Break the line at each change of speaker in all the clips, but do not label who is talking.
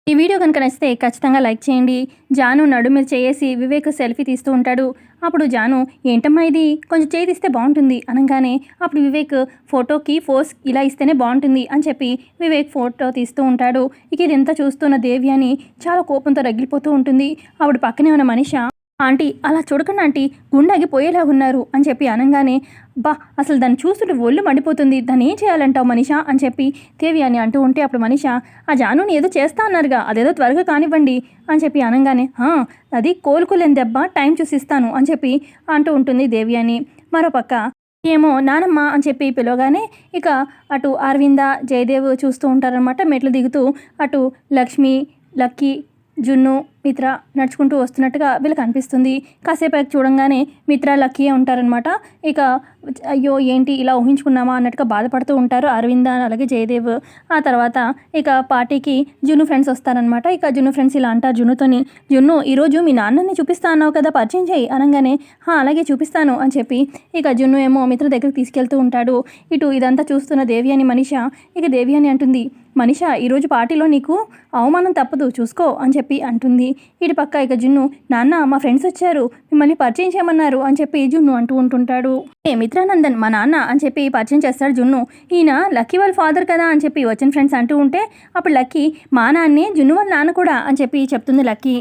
ఈ వీడియో కనుక నచ్చితే ఖచ్చితంగా లైక్ చేయండి. జాను నడుము మీద చేయేసి వివేక్ సెల్ఫీ తీస్తూ ఉంటాడు. అప్పుడు జాను ఏంటమ్మా ఇది కొంచెం చేయి తీస్తే బాగుంటుంది అనగానే అప్పుడు వివేక్ ఫోటోకి ఫోర్స్ ఇలా ఇస్తేనే బాగుంటుంది అని చెప్పి వివేక్ ఫోటో తీస్తూ ఉంటాడు. ఇక ఇదంతా చూస్తున్న దేవ్యాని చాలా కోపంతో రగిలిపోతూ ఉంటుంది. అప్పుడు పక్కనే ఉన్న మనిష ఆంటీ అలా చూడకుండా ఆంటీ గుండాగి పోయేలా ఉన్నారు అని చెప్పి అనగానే బా అసలు దాన్ని చూస్తుంటే ఒళ్ళు మండిపోతుంది, దాన్ని ఏం చేయాలంటావు మనిష అని చెప్పి దేవి అని అంటూ ఉంటే అప్పుడు మనిష ఆ జానుని ఏదో చేస్తా అన్నారుగా అదేదో త్వరగా కానివ్వండి అని చెప్పి అనగానే అది కోలుకోలేని దెబ్బ టైం చూసిస్తాను అని చెప్పి అంటూ ఉంటుంది దేవి అని. మరోపక్క ఏమో నానమ్మ అని చెప్పి పిలవగానే ఇక అటు అరవింద జయదేవ్ చూస్తూ ఉంటారనమాట. మెట్లు దిగుతూ అటు లక్ష్మి లక్కీ జున్ను మిత్ర నడుచుకుంటూ వస్తున్నట్టుగా వీళ్ళకి అనిపిస్తుంది. కాసేపు చూడంగానే మిత్ర లక్కీయే ఉంటారనమాట. ఇక అయ్యో ఏంటి ఇలా ఊహించుకున్నామా అన్నట్టుగా బాధపడుతూ ఉంటారు అరవింద అలాగే జయదేవ్. ఆ తర్వాత ఇక పార్టీకి జున్ను ఫ్రెండ్స్ వస్తారనమాట. ఇక జున్ను ఫ్రెండ్స్ ఇలా అంటారు జున్నుతోని, జున్ను ఈరోజు మీ నాన్నని చూపిస్తా అన్నావు కదా పరిచయం చేయి అనగానే అలాగే చూపిస్తాను అని చెప్పి ఇక జున్ను ఏమో మిత్ర దగ్గరికి తీసుకెళ్తూ ఉంటాడు. ఇటు ఇదంతా చూస్తున్న దేవి అని మనిష ఇక దేవి అని అంటుంది, మనిష ఈరోజు పార్టీలో నీకు అవమానం తప్పదు చూసుకో అని చెప్పి అంటుంది. ఇటు పక్క ఇక జున్ను నాన్న మా ఫ్రెండ్స్ వచ్చారు మిమ్మల్ని పరిచయం చేయమన్నారు అని చెప్పి జున్ను అంటూ ఉంటుంటాడు. మిత్రానందన్ మా నాన్న అని చెప్పి పరిచయం చేస్తాడు జున్ను. ఈయన లక్కీ వాళ్ళ ఫాదర్ కదా అని చెప్పి వచ్చిన ఫ్రెండ్స్ అంటూ ఉంటే అప్పుడు లక్కీ మా నాన్నే జున్ను వాళ్ళ నాన్న కూడా అని చెప్పి చెప్తుంది లక్కీ.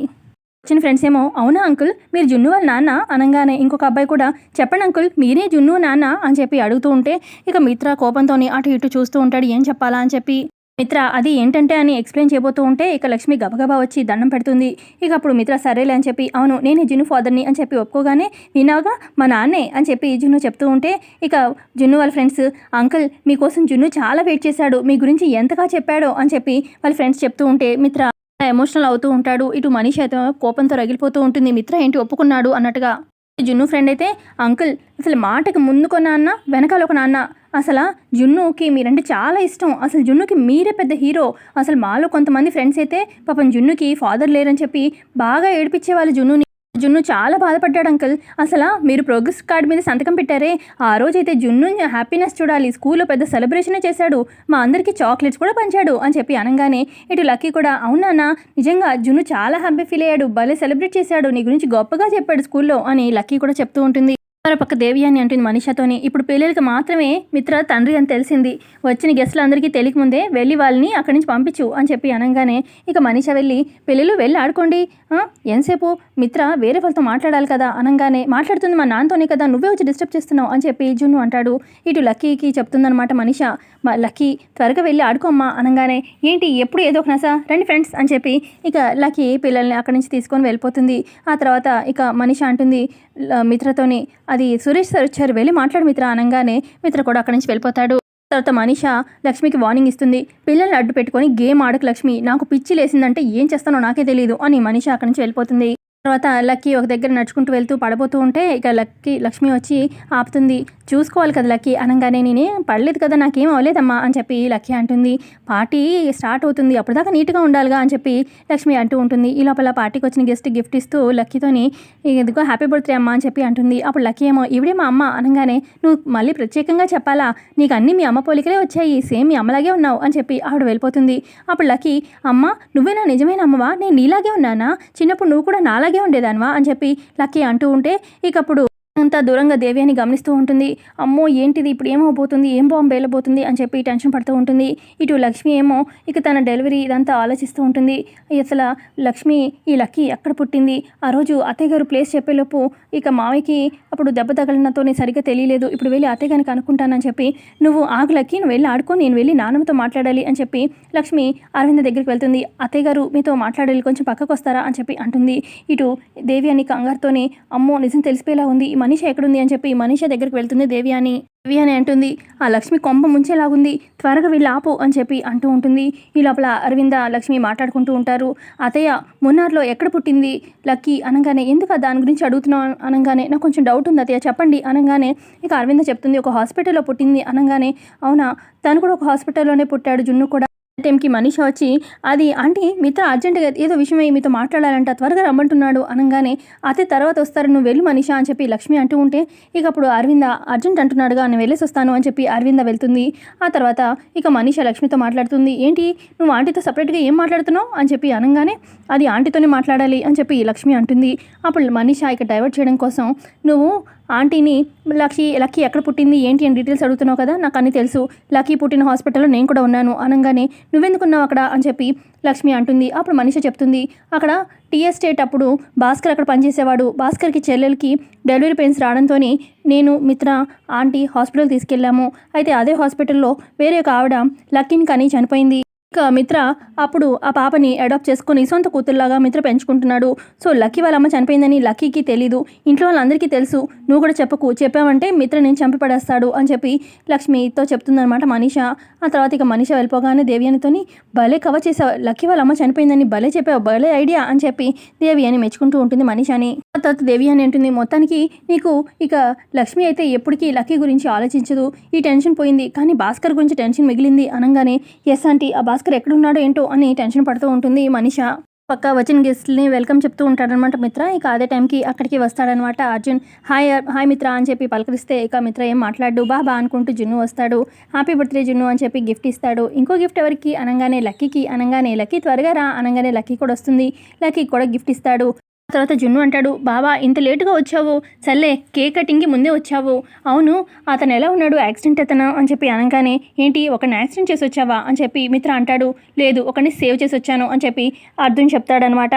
వచ్చిన ఫ్రెండ్స్ ఏమో అవునా అంకుల్ మీరు జున్ను వాళ్ళ నాన్న అనగానే ఇంకొక అబ్బాయి కూడా చెప్పండి అంకుల్ మీరే జున్ను నాన్న అని చెప్పి అడుగుతూ ఉంటే ఇక మిత్ర కోపంతో అటు ఇటు చూస్తూ ఉంటాడు ఏం చెప్పాలా అని చెప్పి. మిత్ర అది ఏంటంటే అని ఎక్స్ప్లెయిన్ చేయబోతూ ఉంటే ఇక లక్ష్మి గబగబా వచ్చి దండం పెడుతుంది. ఇక అప్పుడు మిత్ర సరేలే అని చెప్పి అవును నేనే జున్ను ఫాదర్ని అని చెప్పి ఒప్పుకోగానే విన్నావుగా మా నాన్నే అని చెప్పి జున్ను చెప్తూ ఉంటే ఇక జున్ను వాళ్ళ ఫ్రెండ్స్ అంకుల్ మీకోసం జున్ను చాలా వెయిట్ చేశాడు మీ గురించి ఎంతగా చెప్పాడో అని చెప్పి వాళ్ళ ఫ్రెండ్స్ చెప్తూ ఉంటే మిత్ర ఎమోషనల్ అవుతూ ఉంటాడు. ఇటు మనిషి అయితే కోపంతో రగిలిపోతూ ఉంటుంది మిత్ర ఏంటి ఒప్పుకున్నాడు అన్నట్టుగా. జున్ను ఫ్రెండ్ అయితే అంకుల్ అసలు మాటకి ముందుకు నాన్న వెనకాల ఒక నాన్న అసలు జున్నుకి మీరంటే చాలా ఇష్టం, అసలు జున్నుకి మీరే పెద్ద హీరో, అసలు మాలో కొంతమంది ఫ్రెండ్స్ అయితే పాపం జున్నుకి ఫాదర్ లేరని చెప్పి బాగా ఏడిపించేవాళ్ళు జున్నుని. జున్ను చాలా బాధపడ్డాడు అంకుల్, అసలు మీరు ప్రోగ్రెస్ కార్డు మీద సంతకం పెట్టారే ఆ రోజైతే జున్ను హ్యాపీనెస్ చూడాలి స్కూల్లో పెద్ద సెలబ్రేషనే చేశాడు మా అందరికీ చాక్లెట్స్ కూడా పంచాడు అని చెప్పి అనగానే ఇటు లక్కీ కూడా అవునా నిజంగా జున్ను చాలా హ్యాపీ ఫీల్ అయ్యాడు భలే సెలబ్రేట్ చేశాడు నీ గురించి గొప్పగా చెప్పాడు స్కూల్లో అని లక్కీ కూడా చెప్తూ ఉంటుంది. మరోపక్క దేవి అని అంటుంది మనిషతోని ఇప్పుడు పిల్లలకి మాత్రమే మిత్ర తండ్రి అని తెలిసింది, వచ్చిన గెస్టులు అందరికీ తెలియకముందే వెళ్ళి వాళ్ళని అక్కడి నుంచి పంపించు అని చెప్పి అనగానే ఇక మనిష వెళ్ళి పిల్లలు వెళ్ళి ఆడుకోండి ఎంతసేపు మిత్ర వేరే వాళ్ళతో మాట్లాడాలి కదా అనగానే మాట్లాడుతుంది మా నాన్నతోనే కదా నువ్వే వచ్చి డిస్టర్బ్ చేస్తున్నావు అని చెప్పి జున్ను అంటాడు. ఇటు లక్కీకి చెప్తుందనమాట మనిష లక్కీ త్వరగా వెళ్ళి ఆడుకోమ్మా అనగానే ఏంటి ఎప్పుడు ఏదో ఒక నసా రండి ఫ్రెండ్స్ అని చెప్పి ఇక లక్కీ పిల్లల్ని అక్కడి నుంచి తీసుకొని వెళ్ళిపోతుంది. ఆ తర్వాత ఇక మనిష అంటుంది మిత్రతోని అది సురేష్ సార్ వచ్చారు వెళ్ళి మాట్లాడు మిత్ర అనగానే మిత్ర కూడా అక్కడి నుంచి వెళ్ళిపోతాడు. తర్వాత మనిష లక్ష్మికి వార్నింగ్ ఇస్తుంది పిల్లల్ని అడ్డు పెట్టుకొని గేమ్ ఆడకు లక్ష్మి నాకు పిచ్చి లేసిందంటే ఏం చేస్తానో నాకే తెలియదు అని మనిష అక్కడి నుంచి వెళ్ళిపోతుంది. తర్వాత లక్కీ ఒక దగ్గర నడుచుకుంటూ వెళ్తూ పడబోతూ ఉంటే ఇక లక్ష్మి వచ్చి ఆపుతుంది. చూసుకోవాలి కదా లక్కీ అనగానే నేనేం పడలేదు కదా నాకేం అవ్వలేదమ్మా అని చెప్పి లక్కీ అంటుంది. పార్టీ స్టార్ట్ అవుతుంది అప్పటిదాకా నీట్గా ఉండాలిగా అని చెప్పి లక్ష్మి అంటూ ఉంటుంది. ఈ లోపల పార్టీకి వచ్చిన గెస్ట్ గిఫ్ట్ ఇస్తూ లక్కీతోని ఇదిగో హ్యాపీ బర్త్డే అమ్మ అని చెప్పి అంటుంది. అప్పుడు లక్కీ ఏమో ఇవిడే మా అమ్మ అనగానే నువ్వు మళ్ళీ ప్రత్యేకంగా చెప్పాలా నీకు అన్నీ మీ అమ్మ పోలికలే వచ్చాయి సేమ్ మీ అమ్మలాగే ఉన్నావు అని చెప్పి ఆవిడ వెళ్ళిపోతుంది. అప్పుడు లక్కీ అమ్మ నువ్వేనా నిజమైన అమ్మవా నేను నీలాగే ఉన్నానా చిన్నప్పుడు నువ్వు కూడా నాలాగే ఉండేదానివా అని చెప్పి లక్కీ అంటూ ఉంటే ఇకప్పుడు అంతా దూరంగా దేవి అని గమనిస్తూ ఉంటుంది. అమ్మో ఏంటిది ఇప్పుడు ఏమవబోతుంది ఏం బాంబు వేయబోతుంది అని చెప్పి టెన్షన్ పడుతూ ఉంటుంది. ఇటు లక్ష్మి ఏమో ఇక తన డెలివరీ ఇదంతా ఆలోచిస్తూ ఉంటుంది. అసలు లక్ష్మి ఈ లక్కీ ఎక్కడ పుట్టింది ఆ రోజు అత్తయ్య గారు ప్లేస్ చెప్పేలోపు ఇక మావయ్యకి అప్పుడు దెబ్బ తగలనతో సరిగ్గా తెలియలేదు ఇప్పుడు వెళ్ళి అత్తయ్య గారికి అనుకుంటానని చెప్పి నువ్వు ఆగు లక్కీ నువ్వు వెళ్ళి ఆడుకో నేను వెళ్ళి నాన్నమ్మతో మాట్లాడాలి అని చెప్పి లక్ష్మి అరవింద దగ్గరికి వెళ్తుంది. అత్తయ్య గారు మీతో మాట్లాడాలి కొంచెం పక్కకు వస్తారా అని చెప్పి అంటుంది. ఇటు దేవి అని కంగారుతోనే అమ్మో నిజం తెలిసిపోయేలా ఉంది మనిష ఎక్కడుంది అని చెప్పి మనిష దగ్గరికి వెళ్తుంది దేవి అని అంటుంది ఆ లక్ష్మి కొంప ముంచేలాగుంది త్వరగా వెళ్ళి ఆపు అని చెప్పి అంటూ ఉంటుంది. ఈ లోపల అరవింద లక్ష్మి మాట్లాడుకుంటూ ఉంటారు. అత్తయ్య మున్నార్లో ఎక్కడ పుట్టింది లక్కీ అనగానే ఎందుకు దాని గురించి అడుగుతున్నావు అనగానే నాకు కొంచెం డౌట్ ఉంది అత్తయ్య చెప్పండి అనగానే ఇక అరవింద చెప్తుంది ఒక హాస్పిటల్లో పుట్టింది అనగానే అవునా తను కూడా ఒక హాస్పిటల్లోనే పుట్టాడు జున్ను కూడా టైంకి మనీషా వచ్చి అది ఆంటీ మిత్ర అర్జెంటుగా ఏదో విషయమై మీతో మాట్లాడాలంట త్వరగా రమ్మంటున్నాడు అనగానే అతే తర్వాత వస్తారు నువ్వు వెళ్ళు మనీషా అని చెప్పి లక్ష్మి అంటూ ఉంటే ఇక అప్పుడు అరవింద అర్జెంట్ అంటున్నాడుగా నేను వెళ్ళేసి వస్తాను అని చెప్పి అరవింద వెళ్తుంది. ఆ తర్వాత ఇక మనీషా లక్ష్మితో మాట్లాడుతుంది. ఏంటి నువ్వు ఆంటీతో సపరేట్గా ఏం మాట్లాడుతున్నావు అని చెప్పి అనగానే అది ఆంటీతోనే మాట్లాడాలి అని చెప్పి లక్ష్మి అంటుంది. అప్పుడు మనీషా ఇక డైవర్ట్ చేయడం కోసం నువ్వు ఆంటీని లక్కీ ఎక్కడ పుట్టింది ఏంటి అని డీటెయిల్స్ అడుగుతున్నావు కదా నాకు అన్నీ తెలుసు లక్కీ పుట్టిన హాస్పిటల్లో నేను కూడా ఉన్నాను అనగానే నువ్వెందుకున్నావు అక్కడ అని చెప్పి లక్ష్మి అంటుంది. అప్పుడు మనీషా చెప్తుంది అక్కడ టీ ఎస్టేట్ అప్పుడు భాస్కర్ అక్కడ పనిచేసేవాడు. భాస్కర్కి చెల్లెలకి డెలివరీ పెయిన్స్ రావడంతో నేను మిత్ర ఆంటీ హాస్పిటల్ తీసుకెళ్ళాము. అయితే అదే హాస్పిటల్లో వేరే ఒక ఆవిడ లక్కీని కానీ చనిపోయింది. ఇక మిత్ర అప్పుడు ఆ పాపని అడాప్ట్ చేసుకుని సొంత కూతురులాగా మిత్ర పెంచుకుంటున్నాడు. సో లక్కీ వాళ్ళ అమ్మ చనిపోయిందని లక్కీకి తెలీదు. ఇంట్లో వాళ్ళందరికీ తెలుసు. నువ్వు కూడా చెప్పావంటే మిత్ర నేను చంపి పడేస్తాడు అని చెప్పి లక్ష్మితో చెప్తుందనమాట మనీషా. ఆ తర్వాత ఇక మనీషా వెళ్ళిపోగానే దేవ్యానితోని భలే కవర్ చేసావు లక్కీ వాళ్ళ అమ్మ చనిపోయిందని భలే చెప్పావు భలే ఐడియా అని చెప్పి దేవ్యాని మెచ్చుకుంటూ ఉంటుంది మనీషాని. ఆ తర్వాత దేవ్యాని అంటుంది మొత్తానికి నీకు ఇక లక్ష్మి అయితే ఎప్పటికీ లక్కీ గురించి ఆలోచించదు. ఈ టెన్షన్ పోయింది కానీ భాస్కర్ గురించి టెన్షన్ మిగిలింది అనగానే ఎస్ ఆంటీ ఆ భాస్కర్ ఎక్కడున్నాడో ఏంటో అని టెన్షన్ పడుతూ ఉంటుంది మనీషా. పక్క వచ్చిన గెస్ట్ని వెల్కమ్ చెప్తూ ఉంటాడనమాట మిత్ర. ఇక అదే టైంకి అక్కడికి వస్తాడనమాట అర్జున్. హాయ్ మిత్ర అని చెప్పి పలకరిస్తే ఇక మిత్ర ఏం మాట్లాడు బాబా అనుకుంటూ జున్ను వస్తాడు. హ్యాపీ బర్త్డే జున్ను అని చెప్పి గిఫ్ట్ ఇస్తాడు. ఇంకో గిఫ్ట్ ఎవరికి అనగానే లక్కీకి అనగానే లక్కీ త్వరగా రా అనగానే లక్కీ కూడా వస్తుంది. లక్కీకి కూడా గిఫ్ట్ ఇస్తాడు. తర్వాత జున్ను అంటాడు బాబా ఇంత లేటుగా వచ్చావు సర్లే కేక్ కటింగ్కి ముందే వచ్చావు అవును అతను ఎలా ఉన్నాడు యాక్సిడెంట్ అతను అని చెప్పి అనగానే ఏంటి ఒకరిని యాక్సిడెంట్ చేసి వచ్చావా అని చెప్పి మిత్ర అంటాడు. లేదు ఒకరిని సేవ్ చేసి వచ్చాను అని చెప్పి అర్జున్ చెప్తాడనమాట.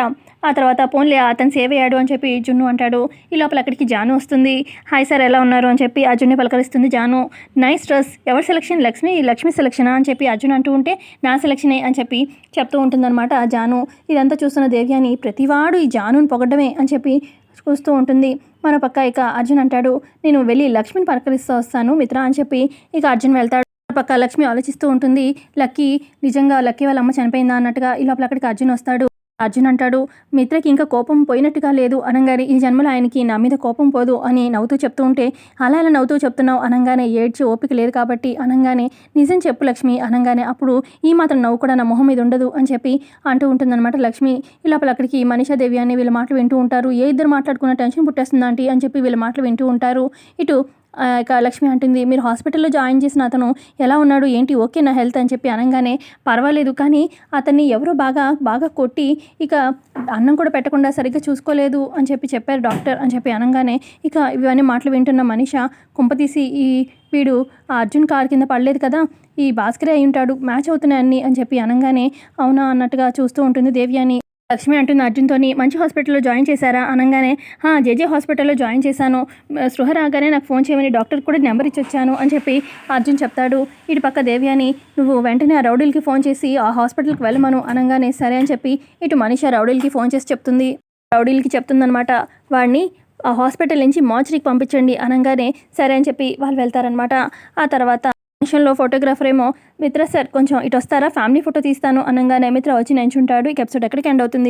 ఆ తర్వాత పోన్లే అతను సేవ్ అయ్యాడు అని చెప్పి జున్ను అంటాడు. ఈ లోపల అక్కడికి జాను వస్తుంది. హాయ్ సార్ ఎలా ఉన్నారు అని చెప్పి అర్జున్ని పలకరిస్తుంది జాను. నైస్ డ్రెస్ ఎవరి సెలక్షన్ లక్ష్మి సెలక్షనా అని చెప్పి అర్జున్ అంటూ ఉంటే నా సెలక్షనే అని చెప్పి చెప్తూ ఉంటుందన్నమాట జాను. ఇదంతా చూస్తున్న దేవ్యాని ప్రతివాడు ఈ జానుని పొగడ్డమే అని చెప్పి చూస్తూ ఉంటుంది. మన పక్క ఇక అర్జున్ అంటాడు నేను వెళ్ళి లక్ష్మిని పలకరిస్తూ వస్తాను మిత్ర అని చెప్పి ఇక అర్జున్ వెళ్తాడు. పక్క లక్ష్మి ఆలోచిస్తూ ఉంటుంది లక్కీ నిజంగా లక్కీ వాళ్ళ అమ్మ చనిపోయిందా అన్నట్టుగా. ఈ లోపల అక్కడికి అర్జున్ వస్తాడు. అర్జున్ అంటాడు మిత్రకి ఇంకా కోపం పోయినట్టుగా లేదు అనగానే ఈ జన్మలో ఆయనకి నా మీద కోపం పోదు అని నవ్వుతూ చెప్తూ ఉంటే అలా నవ్వుతూ చెప్తున్నావు అనగానే ఏడ్చి ఓపిక లేదు కాబట్టి అనగానే నిజం చెప్పు లక్ష్మి అనగానే అప్పుడు ఈ మాత్రం నవ్వు కూడా నా మొహం మీద ఉండదు అని చెప్పి అంటూ ఉంటుందన్నమాట లక్ష్మి. ఈ లోపల అక్కడికి మనీషాదేవి అని వీళ్ళ మాటలు వింటూ ఉంటారు. ఇద్దరు మాట్లాడుకున్న టెన్షన్ పుట్టేస్తుంది ఆంటీ అని చెప్పి వీళ్ళ మాటలు వింటూ ఉంటారు. ఇటు ఇక లక్ష్మి అంటుంది మీరు హాస్పిటల్లో జాయిన్ చేసిన అతను ఎలా ఉన్నాడు ఏంటి ఓకే నా హెల్త్ అని చెప్పి అనగానే పర్వాలేదు కానీ అతన్ని ఎవరో బాగా కొట్టి ఇక అన్నం కూడా పెట్టకుండా సరిగ్గా చూసుకోలేదు అని చెప్పారు డాక్టర్ అని చెప్పి అనగానే ఇక ఇవన్నీ మాటలు వింటున్న మనీషా కుంపతీసి ఈ వీడు ఆ అర్జున్ కార్ కింద పడలేదు కదా ఈ భాస్కరే అయి ఉంటాడు మ్యాచ్ అవుతున్నాయి అన్నీ అని చెప్పి అనగానే అవునా అన్నట్టుగా చూస్తూ ఉంటుంది దేవ్యాని. లక్ష్మి అంటుంది అర్జున్తోని మంచి హాస్పిటల్లో జాయిన్ చేశారా అనగానే జేజే హాస్పిటల్లో జాయిన్ చేశాను స్పృహ రాగానే నాకు ఫోన్ చేయమని డాక్టర్ కూడా నెంబర్ ఇచ్చి వచ్చాను అని చెప్పి అర్జున్ చెప్తాడు. ఇటు పక్క దేవ్యాని నువ్వు వెంటనే ఆ రౌడీలకి ఫోన్ చేసి ఆ హాస్పిటల్కి వెళ్ళమను అనగానే సరే అని చెప్పి ఇటు మనీషా రౌడీలకి ఫోన్ చేసి రౌడీలకి చెప్తుందనమాట వాడిని ఆ హాస్పిటల్ నుంచి మార్చరీకి పంపించండి అనగానే సరే అని చెప్పి వాళ్ళు వెళ్తారనమాట. ఆ తర్వాత ఫంక్షన్లో ఫోటోగ్రాఫర్ ఏమో మిత్ర సార్ కొంచెం ఇటు వస్తారా ఫ్యామిలీ ఫోటో తీస్తాను అనగానే మిత్ర వచ్చి నించుంటాడు. ఈ ఎపిసోడ్ ఎక్కడికి ఎండ్ అవుతుంది.